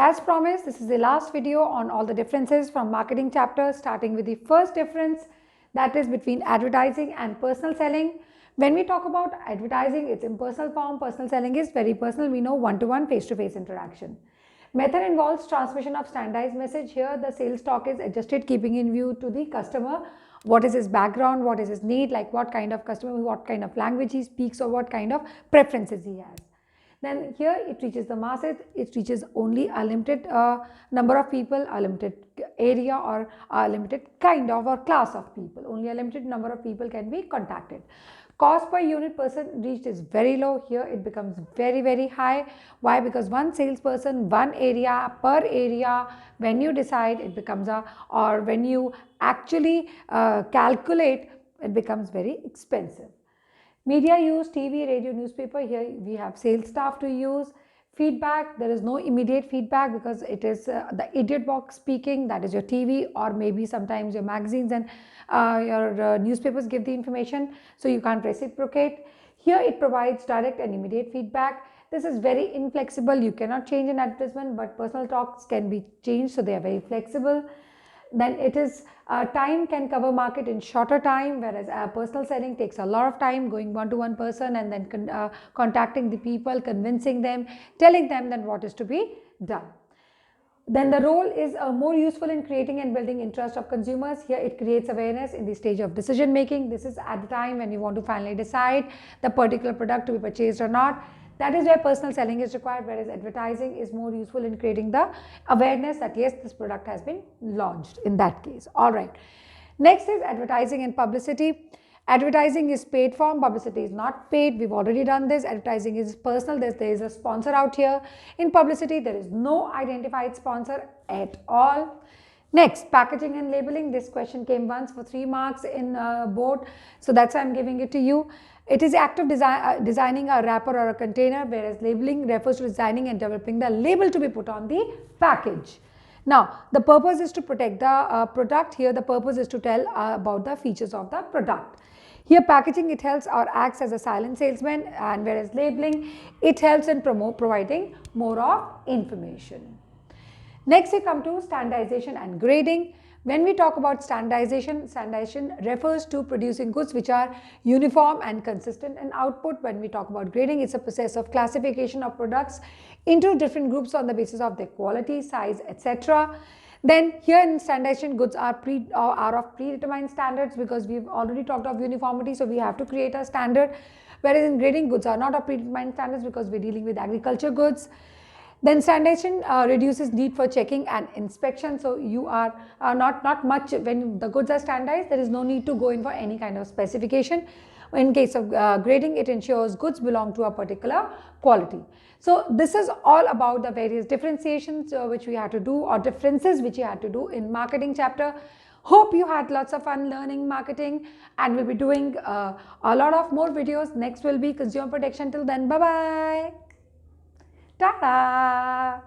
as promised, this is the last video on all the differences from marketing chapter, starting with the first difference, that is between advertising and personal selling. When we talk about advertising, it's impersonal form. Personal selling is very personal. We know one-to-one, face-to-face interaction. Method involves transmission of standardized message. Here, the sales talk is adjusted, keeping in view to the customer. What is his background? What is his need? Like what kind of customer, what kind of language he speaks, or what kind of preferences he has. Then here it reaches the masses, it reaches only a limited number of people, a limited area, or a limited kind of or class of people. Only a limited number of people can be contacted. Cost per unit person reached is very low. Here it becomes very high. Why? Because one salesperson, one area, per area, when you decide it becomes or when you actually calculate, it becomes very expensive. Media use, TV, radio, newspaper. Here we have sales staff to use. Feedback, there is no immediate feedback because it is the idiot box speaking, that is your TV, or maybe sometimes your magazines and your newspapers give the information, so you can't reciprocate. Here it provides direct and immediate feedback. This is very inflexible. You cannot change an advertisement, but personal talks can be changed, so they are very flexible. Then it is time can cover market in shorter time, whereas personal selling takes a lot of time, going one-to-one person and then contacting the people, convincing them, telling them then what is to be done. Then the role is more useful in creating and building interest of consumers. Here it creates awareness in the stage of decision making. This is at the time when you want to finally decide the particular product to be purchased or not. That is where personal selling is required, whereas advertising is more useful in creating the awareness that yes, this product has been launched in that case. All right. Next is advertising and publicity. Advertising is paid form, publicity is not paid. We've already done this. Advertising is personal. There is a sponsor out here. In publicity, there is no identified sponsor at all. Next, packaging and labeling. This question came once for 3 marks in board, so that's why I'm giving it to you. It is the act of designing a wrapper or a container, whereas labeling refers to designing and developing the label to be put on the package. Now, the purpose is to protect the product. Here, the purpose is to tell about the features of the product. Here, packaging, it helps or acts as a silent salesman, and whereas labeling, it helps in providing more of information. Next, we come to standardization and grading. When we talk about standardization, standardization refers to producing goods which are uniform and consistent in output. When we talk about grading, it's a process of classification of products into different groups on the basis of their quality, size, etc. Then here in standardization, goods are of predetermined standards because we've already talked of uniformity, so we have to create a standard. Whereas in grading, goods are not of predetermined standards because we're dealing with agriculture goods. Then standardization reduces need for checking and inspection. So you are not much, when the goods are standardized, there is no need to go in for any kind of specification. In case of grading, it ensures goods belong to a particular quality. So this is all about the various differentiations which we had to do, or differences which you had to do in marketing chapter. Hope you had lots of fun learning marketing, and we'll be doing a lot of more videos. Next will be consumer protection. Till then, bye-bye. Ta-da!